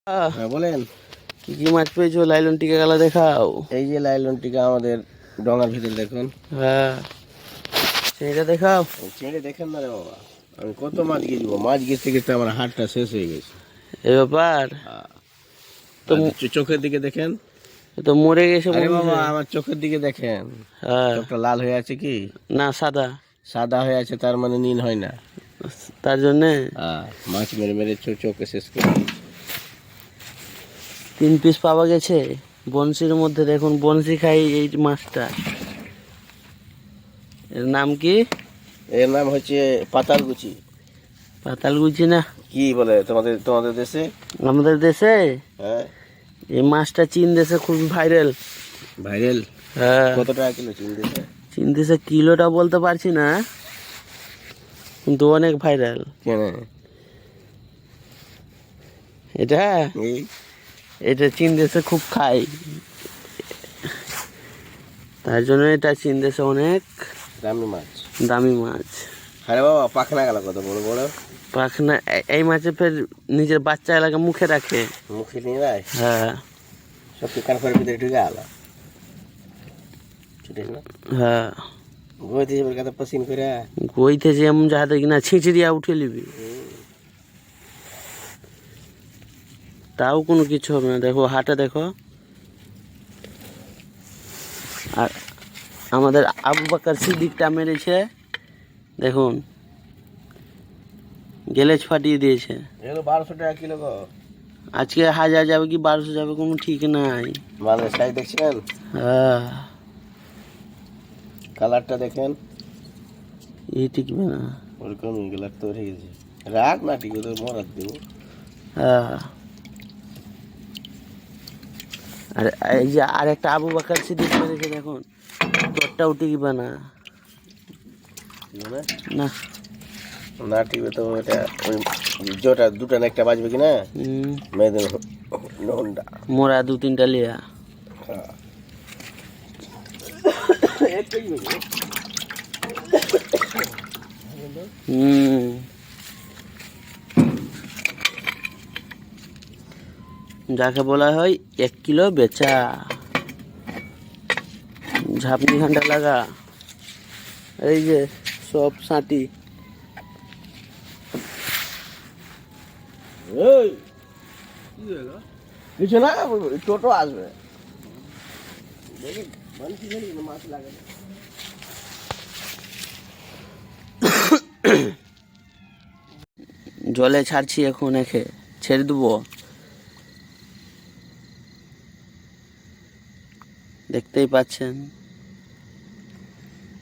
হ্যাঁ বলেন। কি কি মাছ পেয়েছো? লাইলন টিকা গেলা দেখাও। এই যে লাইলন টিকা আমাদের ডঙার ভিতরে দেখুন। হ্যাঁ, সেইটা দেখাও। চিংড়ি দেখেন না রে বাবা, আমি কত মাছ গিয়েছি, মাছ গেছতে গেছতে আমার হাতটা শেষ হয়ে গেছে। এই ব্যাপার তো চোখের দিকে দেখেন। তো মরে গেছে আরে মনে বাবা হচ্ছে। আমার চোখের দিকে দেখেন, হ্যাঁ, চোখটা লাল হয়ে আছে কি? না সাদা। সাদা হয়ে আছে তার মানে নীল হয় না। তার জন্যে মাছ মেরে মেরে চোখে শেষ করে দিয়েছে। 3 পিস পাওয়া গেছে বনশির মধ্যে। দেখুন বনশি খাই এই মাছটা। এর নাম কি? এর নাম হচ্ছে পাতালকুচি। পাতালকুচি না? কি বলে তোমাদের তোমাদের দেশে? আমাদের দেশে হ্যাঁ, এই মাছটা চীন দেশে খুব ভাইরাল। ভাইরাল? হ্যাঁ, কত টাকা কিলো চীন দেশে? চীন দেশে কিলোটা বলতে পারছি না, কিন্তু অনেক ভাইরাল কেন? এটা। এই এটা চীন দেশে খুব খাই, তার জন্য এটা চীন দেশে অনেক দামি মাছ। দামি মাছ। আরে বাবা পাখনা গেল কত বড় বড়। পাখনা এই মাছে ফের নিজের বাচ্চা এলাকা মুখে রাখে। মুখে নিয়ে যায়? হ্যাঁ সব কান করে ভিতরে ঢুকে গেল। ছুটিস না? হ্যাঁ, গইতে যাবে কত পছন্দ করে। গইতেছে এমন যাহাতে কিনা ছিঁচড়িয়া উঠে নিবি, তাও কোনো কিছু হবে না। দেখো হাটে দেখো। আর আমাদের আবু বাকার সিদ্দিকটা মেরেছে দেখুন, গেলেজ ফাটিয়ে দিয়েছে। এগুলো 1200 টাকা কিলো গো। আজকে 1000 যাবে কি 1200 যাবে কোনো ঠিক নাই। মালের সাইজ দেখছেন? হ্যাঁ, কালারটা দেখেন। এই টিকবে না। ওরকম কালার তো হয়ে গেছে। রাখ না ঠিক তো মরাত দেবো। হ্যাঁ, আর এই যে আর একটা আবু বাকার সিদ্দিক মেরেছে দেখুন, তোরটাও টিকবে না। না না ঠিক তো এটা ওই জোটা দুটা না একটা বাজবে কি না? মেয়েদের হোন্ডা মোরা 2-3টা লিয়া। যাকে বলা হয় 1 কিলো বেচা। ঝাপনি ঘন্টা লাগা, এই যে সব সাঁটি। কিছু না, টোটো আসবে। মাছ লাগে জলে ছাড়ছি এখন, একে ছেড়ে দেবো। দেখতেই পাচ্ছেন।